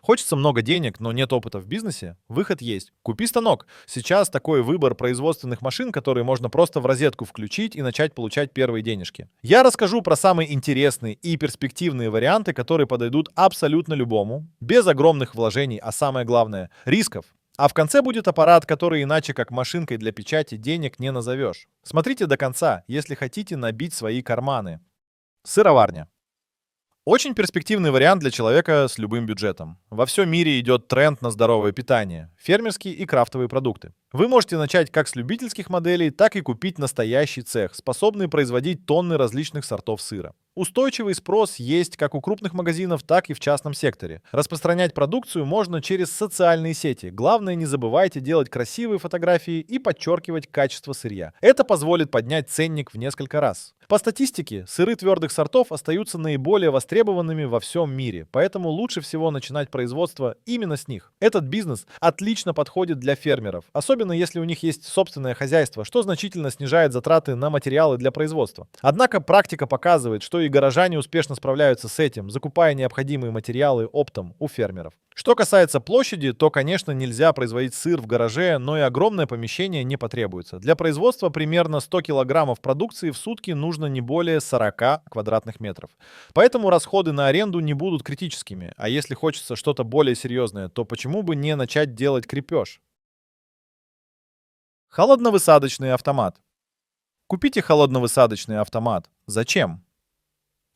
Хочется много денег, но нет опыта в бизнесе? Выход есть. Купи станок. Сейчас такой выбор производственных машин, которые можно просто в розетку включить и начать получать первые денежки. Я расскажу про самые интересные и перспективные варианты, которые подойдут абсолютно любому, без огромных вложений, а самое главное — рисков. А в конце будет аппарат, который иначе как машинкой для печати денег не назовешь. Смотрите до конца, если хотите набить свои карманы. Сыроварня. Очень перспективный вариант для человека с любым бюджетом. Во всем мире идет тренд на здоровое питание, фермерские и крафтовые продукты. Вы можете начать как с любительских моделей, так и купить настоящий цех, способный производить тонны различных сортов сыра. Устойчивый спрос есть как у крупных магазинов, так и в частном секторе. Распространять продукцию можно через социальные сети. Главное, не забывайте делать красивые фотографии и подчеркивать качество сырья. Это позволит поднять ценник в несколько раз. По статистике, сыры твердых сортов остаются наиболее востребованными во всем мире, поэтому лучше всего начинать производство именно с них. Этот бизнес отлично подходит для фермеров, особенно если у них есть собственное хозяйство, что значительно снижает затраты на материалы для производства. Однако практика показывает, что и горожане успешно справляются с этим, закупая необходимые материалы оптом у фермеров. Что касается площади, то, конечно, нельзя производить сыр в гараже, но и огромное помещение не потребуется. Для производства примерно 100 килограммов продукции в сутки нужно не более 40 квадратных метров. Поэтому расходы на аренду не будут критическими. А если хочется что-то более серьезное, то почему бы не начать делать крепеж? Холодновысадочный автомат. Купите холодновысадочный автомат. Зачем?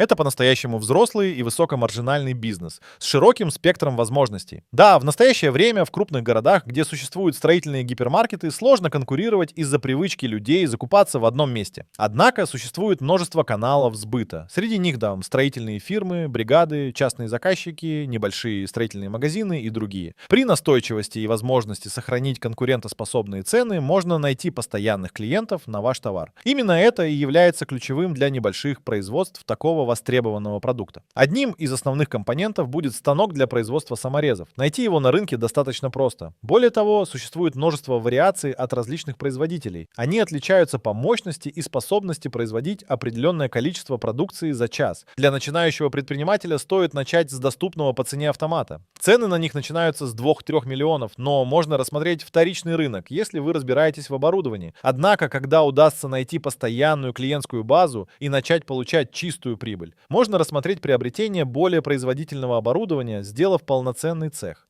Это по-настоящему взрослый и высокомаржинальный бизнес с широким спектром возможностей. Да, в настоящее время в крупных городах, где существуют строительные гипермаркеты, сложно конкурировать из-за привычки людей закупаться в одном месте. Однако существует множество каналов сбыта. Среди них, да, строительные фирмы, бригады, частные заказчики, небольшие строительные магазины и другие. При настойчивости и возможности сохранить конкурентоспособные цены можно найти постоянных клиентов на ваш товар. Именно это и является ключевым для небольших производств такого востребованного продукта. Одним из основных компонентов будет станок для производства саморезов. Найти его на рынке достаточно просто. Более того, существует множество вариаций от различных производителей. Они отличаются по мощности и способности производить определенное количество продукции за час. Для начинающего предпринимателя стоит начать с доступного по цене автомата. Цены на них начинаются с 2-3 миллионов, но можно рассмотреть вторичный рынок, если вы разбираетесь в оборудовании. Однако, когда удастся найти постоянную клиентскую базу и начать получать чистую прибыль, можно рассмотреть приобретение более производительного оборудования, сделав полноценный цех.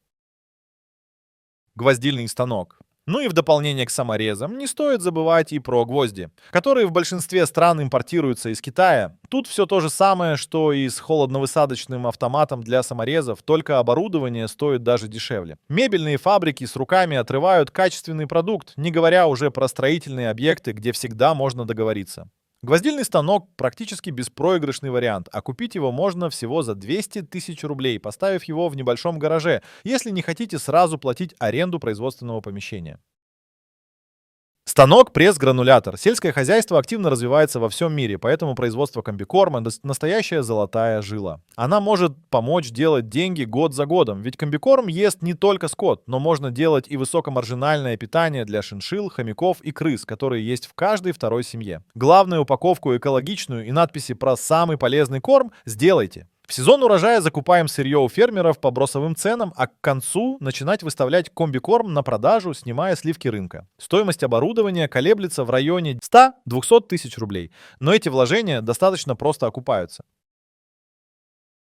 Гвоздильный станок. Ну и в дополнение к саморезам не стоит забывать и про гвозди, которые в большинстве стран импортируются из Китая. Тут все то же самое, что и с холодновысадочным автоматом для саморезов, только оборудование стоит даже дешевле. Мебельные фабрики с руками отрывают качественный продукт, не говоря уже про строительные объекты, где всегда можно договориться. Гвоздильный станок практически беспроигрышный вариант, а купить его можно всего за 200 тысяч рублей, поставив его в небольшом гараже, если не хотите сразу платить аренду производственного помещения. Станок пресс-гранулятор. Сельское хозяйство активно развивается во всем мире, поэтому производство комбикорма — настоящая золотая жила. Она может помочь делать деньги год за годом, ведь комбикорм ест не только скот, но можно делать и высокомаржинальное питание для шиншилл, хомяков и крыс, которые есть в каждой второй семье. Главную упаковку экологичную и надписи про самый полезный корм сделайте. В сезон урожая закупаем сырье у фермеров по бросовым ценам, а к концу начинать выставлять комбикорм на продажу, снимая сливки рынка. Стоимость оборудования колеблется в районе 100-200 тысяч рублей, но эти вложения достаточно просто окупаются.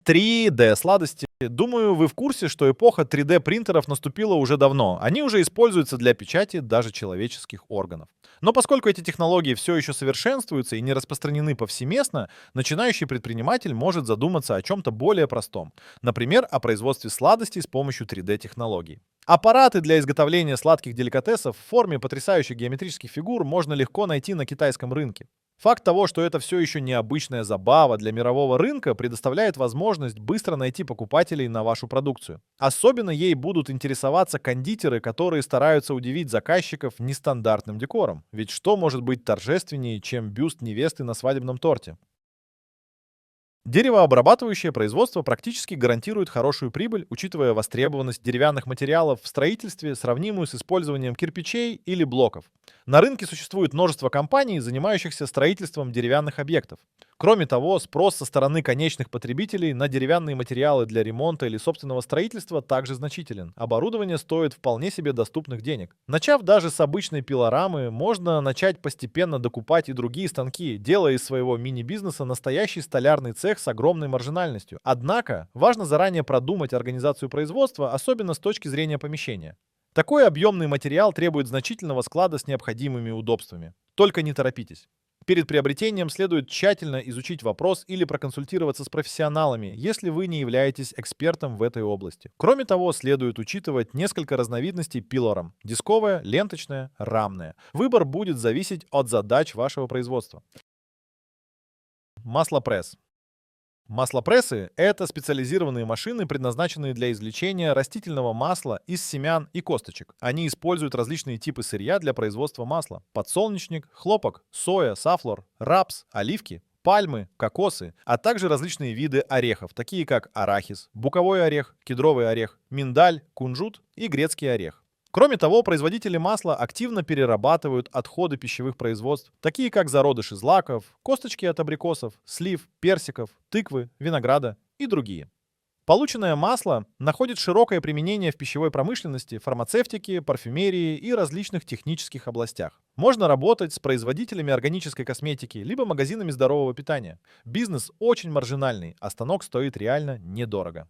3D-сладости. Думаю, вы в курсе, что эпоха 3D-принтеров наступила уже давно. Они уже используются для печати даже человеческих органов. Но поскольку эти технологии все еще совершенствуются и не распространены повсеместно, начинающий предприниматель может задуматься о чем-то более простом. Например, о производстве сладостей с помощью 3D-технологий. Аппараты для изготовления сладких деликатесов в форме потрясающих геометрических фигур можно легко найти на китайском рынке. Факт того, что это все еще необычная забава для мирового рынка, предоставляет возможность быстро найти покупателей на вашу продукцию. Особенно ей будут интересоваться кондитеры, которые стараются удивить заказчиков нестандартным декором. Ведь что может быть торжественнее, чем бюст невесты на свадебном торте? Деревообрабатывающее производство практически гарантирует хорошую прибыль, учитывая востребованность деревянных материалов в строительстве, сравнимую с использованием кирпичей или блоков. На рынке существует множество компаний, занимающихся строительством деревянных объектов. Кроме того, спрос со стороны конечных потребителей на деревянные материалы для ремонта или собственного строительства также значителен. Оборудование стоит вполне себе доступных денег. Начав даже с обычной пилорамы, можно начать постепенно докупать и другие станки, делая из своего мини-бизнеса настоящий столярный цех с огромной маржинальностью. Однако, важно заранее продумать организацию производства, особенно с точки зрения помещения. Такой объемный материал требует значительного склада с необходимыми удобствами. Только не торопитесь. Перед приобретением следует тщательно изучить вопрос или проконсультироваться с профессионалами, если вы не являетесь экспертом в этой области. Кроме того, следует учитывать несколько разновидностей пилорам: дисковая, ленточная, рамная. Выбор будет зависеть от задач вашего производства. Маслопресс. Маслопрессы — это специализированные машины, предназначенные для извлечения растительного масла из семян и косточек. Они используют различные типы сырья для производства масла: подсолнечник, хлопок, соя, сафлор, рапс, оливки, пальмы, кокосы, а также различные виды орехов, такие как арахис, буковой орех, кедровый орех, миндаль, кунжут и грецкий орех. Кроме того, производители масла активно перерабатывают отходы пищевых производств, такие как зародыши злаков, косточки от абрикосов, слив, персиков, тыквы, винограда и другие. Полученное масло находит широкое применение в пищевой промышленности, фармацевтике, парфюмерии и различных технических областях. Можно работать с производителями органической косметики, либо магазинами здорового питания. Бизнес очень маржинальный, а станок стоит реально недорого.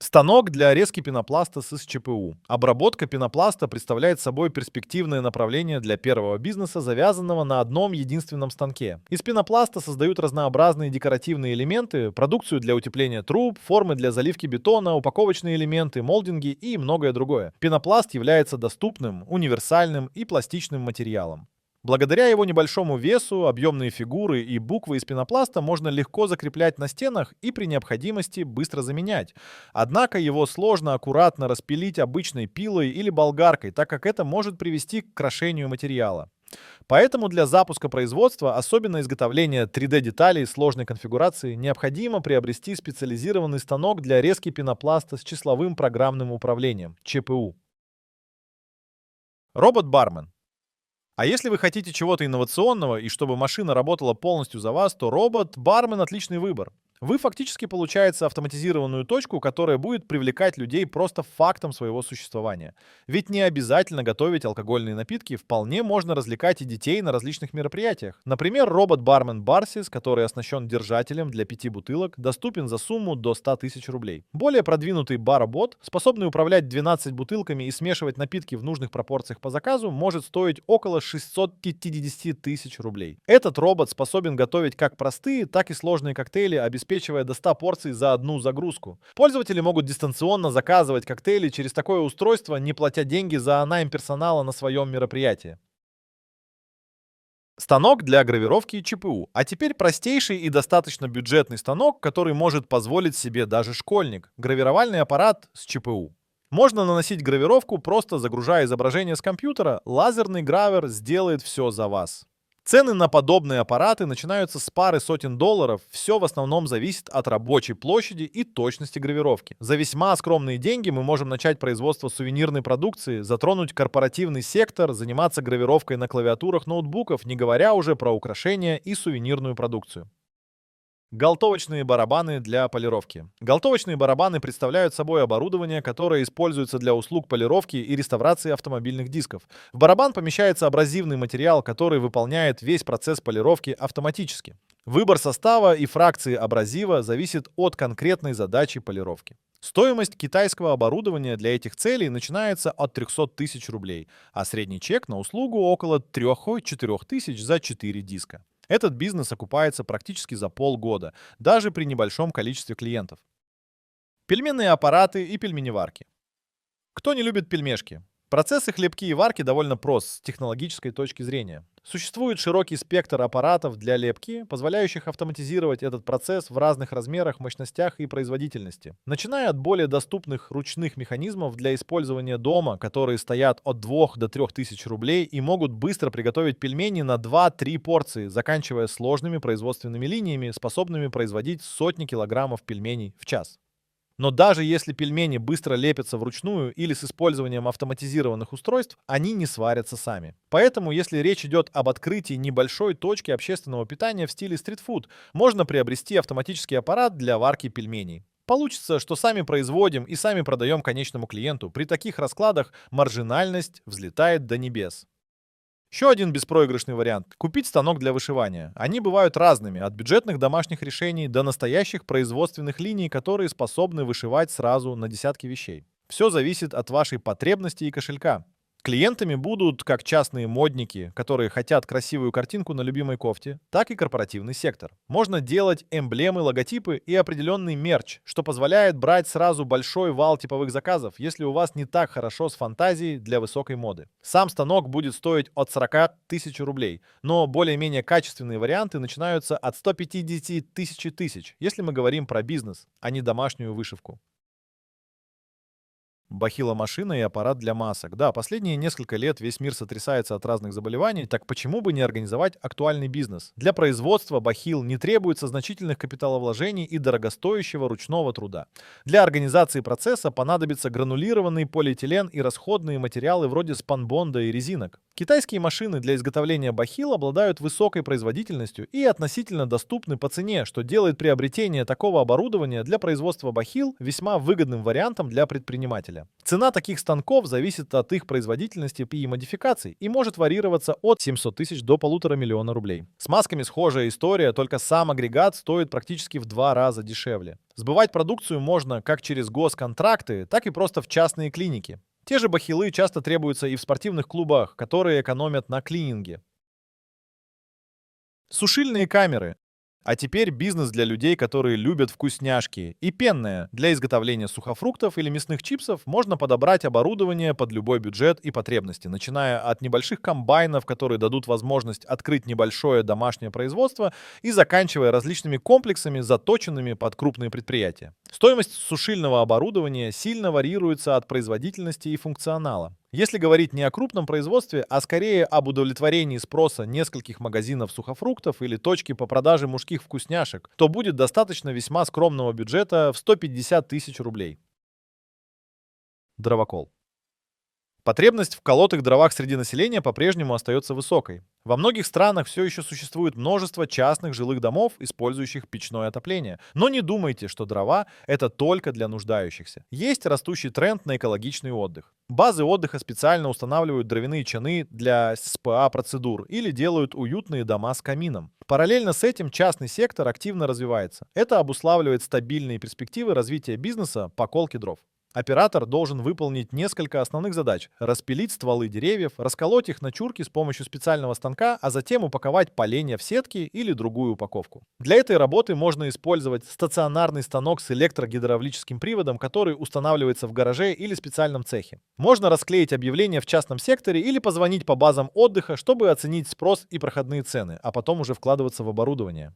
Станок для резки пенопласта с СЧПУ. Обработка пенопласта представляет собой перспективное направление для первого бизнеса, завязанного на одном единственном станке. Из пенопласта создают разнообразные декоративные элементы, продукцию для утепления труб, формы для заливки бетона, упаковочные элементы, молдинги и многое другое. Пенопласт является доступным, универсальным и пластичным материалом. Благодаря его небольшому весу, объемные фигуры и буквы из пенопласта можно легко закреплять на стенах и при необходимости быстро заменять. Однако его сложно аккуратно распилить обычной пилой или болгаркой, так как это может привести к крошению материала. Поэтому для запуска производства, особенно изготовления 3D-деталей сложной конфигурации, необходимо приобрести специализированный станок для резки пенопласта с числовым программным управлением — ЧПУ. Робот-бармен. А если вы хотите чего-то инновационного и чтобы машина работала полностью за вас, то робот-бармен — отличный выбор. Вы фактически получаете автоматизированную точку, которая будет привлекать людей просто фактом своего существования. Ведь не обязательно готовить алкогольные напитки, вполне можно развлекать и детей на различных мероприятиях. Например, робот-бармен Барсис, который оснащен держателем для 5 бутылок, доступен за сумму до 100 тысяч рублей. Более продвинутый баробот, способный управлять 12 бутылками и смешивать напитки в нужных пропорциях по заказу, может стоить около 650 тысяч рублей. Этот робот способен готовить как простые, так и сложные коктейли, обеспечивая до 100 порций за одну загрузку. Пользователи могут дистанционно заказывать коктейли через такое устройство, не платя деньги за найм персонала на своем мероприятии. Станок для гравировки ЧПУ. А теперь простейший и достаточно бюджетный станок, который может позволить себе даже школьник. Гравировальный аппарат с ЧПУ. Можно наносить гравировку, просто загружая изображение с компьютера. Лазерный гравер сделает все за вас. Цены на подобные аппараты начинаются с пары сотен долларов. Все в основном зависит от рабочей площади и точности гравировки. За весьма скромные деньги мы можем начать производство сувенирной продукции, затронуть корпоративный сектор, заниматься гравировкой на клавиатурах ноутбуков, не говоря уже про украшения и сувенирную продукцию. Галтовочные барабаны для полировки. Галтовочные барабаны представляют собой оборудование, которое используется для услуг полировки и реставрации автомобильных дисков. В барабан помещается абразивный материал, который выполняет весь процесс полировки автоматически. Выбор состава и фракции абразива зависит от конкретной задачи полировки. Стоимость китайского оборудования для этих целей начинается от 300 тысяч рублей, а средний чек на услугу около 3-4 тысяч за 4 диска. Этот бизнес окупается практически за полгода, даже при небольшом количестве клиентов. Пельменные аппараты и пельменеварки. Кто не любит пельмешки? Процессы хлебки и варки довольно прост с технологической точки зрения. Существует широкий спектр аппаратов для лепки, позволяющих автоматизировать этот процесс в разных размерах, мощностях и производительности. Начиная от более доступных ручных механизмов для использования дома, которые стоят от 2 до 3 тысяч рублей и могут быстро приготовить пельмени на 2-3 порции, заканчивая сложными производственными линиями, способными производить сотни килограммов пельменей в час. Но даже если пельмени быстро лепятся вручную или с использованием автоматизированных устройств, они не сварятся сами. Поэтому, если речь идет об открытии небольшой точки общественного питания в стиле стритфуд, можно приобрести автоматический аппарат для варки пельменей. Получится, что сами производим и сами продаем конечному клиенту. При таких раскладах маржинальность взлетает до небес. Еще один беспроигрышный вариант — купить станок для вышивания. Они бывают разными, от бюджетных домашних решений до настоящих производственных линий, которые способны вышивать сразу на десятки вещей. Все зависит от вашей потребности и кошелька. Клиентами будут как частные модники, которые хотят красивую картинку на любимой кофте, так и корпоративный сектор. Можно делать эмблемы, логотипы и определенный мерч, что позволяет брать сразу большой вал типовых заказов, если у вас не так хорошо с фантазией для высокой моды. Сам станок будет стоить от 40 тысяч рублей, но более-менее качественные варианты начинаются от 150 тысяч, если мы говорим про бизнес, а не домашнюю вышивку. Бахиломашина и аппарат для масок. Да, последние несколько лет весь мир сотрясается от разных заболеваний, так почему бы не организовать актуальный бизнес? Для производства бахил не требуется значительных капиталовложений и дорогостоящего ручного труда. Для организации процесса понадобится гранулированный полиэтилен и расходные материалы вроде спанбонда и резинок. Китайские машины для изготовления бахил обладают высокой производительностью и относительно доступны по цене, что делает приобретение такого оборудования для производства бахил весьма выгодным вариантом для предпринимателя. Цена таких станков зависит от их производительности и модификаций и может варьироваться от 700 тысяч до 1,5 миллиона рублей. С масками схожая история, только сам агрегат стоит практически в 2 раза дешевле. Сбывать продукцию можно как через госконтракты, так и просто в частные клиники. Те же бахилы часто требуются и в спортивных клубах, которые экономят на клининге. Сушильные камеры. А теперь бизнес для людей, которые любят вкусняшки. И пенное. Для изготовления сухофруктов или мясных чипсов можно подобрать оборудование под любой бюджет и потребности, начиная от небольших комбайнов, которые дадут возможность открыть небольшое домашнее производство, и заканчивая различными комплексами, заточенными под крупные предприятия. Стоимость сушильного оборудования сильно варьируется от производительности и функционала. Если говорить не о крупном производстве, а скорее об удовлетворении спроса нескольких магазинов сухофруктов или точки по продаже мужских вкусняшек, то будет достаточно весьма скромного бюджета в 150 тысяч рублей. Дровокол. Потребность в колотых дровах среди населения по-прежнему остается высокой. Во многих странах все еще существует множество частных жилых домов, использующих печное отопление. Но не думайте, что дрова — это только для нуждающихся. Есть растущий тренд на экологичный отдых. Базы отдыха специально устанавливают дровяные чаны для СПА-процедур или делают уютные дома с камином. Параллельно с этим частный сектор активно развивается. Это обуславливает стабильные перспективы развития бизнеса по колке дров. Оператор должен выполнить несколько основных задач: распилить стволы деревьев, расколоть их на чурки с помощью специального станка, а затем упаковать поленья в сетки или другую упаковку. Для этой работы можно использовать стационарный станок с электрогидравлическим приводом, который устанавливается в гараже или специальном цехе. Можно расклеить объявление в частном секторе или позвонить по базам отдыха, чтобы оценить спрос и проходные цены, а потом уже вкладываться в оборудование.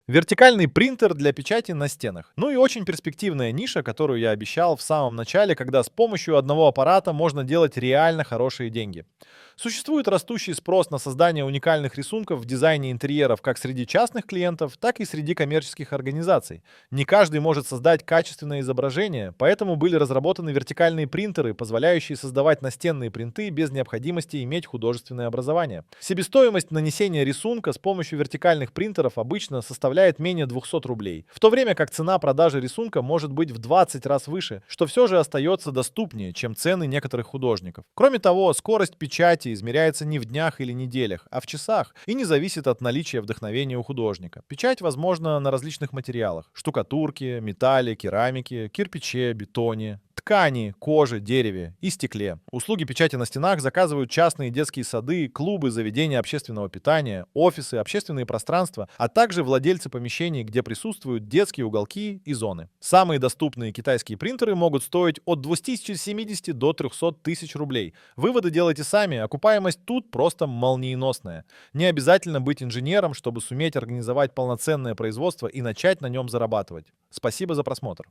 Вертикальный принтер для печати на стенах. Ну и очень перспективная ниша, которую я обещал в самом начале, когда с помощью одного аппарата можно делать реально хорошие деньги. Существует растущий спрос на создание уникальных рисунков в дизайне интерьеров как среди частных клиентов, так и среди коммерческих организаций. Не каждый может создать качественное изображение, поэтому были разработаны вертикальные принтеры, позволяющие создавать настенные принты без необходимости иметь художественное образование. Себестоимость нанесения рисунка с помощью вертикальных принтеров обычно составляет менее 200 рублей, в то время как цена продажи рисунка может быть в 20 раз выше, что все же остается доступнее, чем цены некоторых художников. Кроме того, скорость печати измеряется не в днях или неделях, а в часах и не зависит от наличия вдохновения у художника. Печать возможна на различных материалах: штукатурке, металле, керамике, кирпиче, бетоне, ткани, коже, дереве и стекле. Услуги печати на стенах заказывают частные детские сады, клубы, заведения общественного питания, офисы, общественные пространства, а также владельцы помещений, где присутствуют детские уголки и зоны. Самые доступные китайские принтеры могут стоить от 270 до 300 тысяч рублей. Выводы делайте сами, окупаемость тут просто молниеносная. Не обязательно быть инженером, чтобы суметь организовать полноценное производство и начать на нем зарабатывать. Спасибо за просмотр.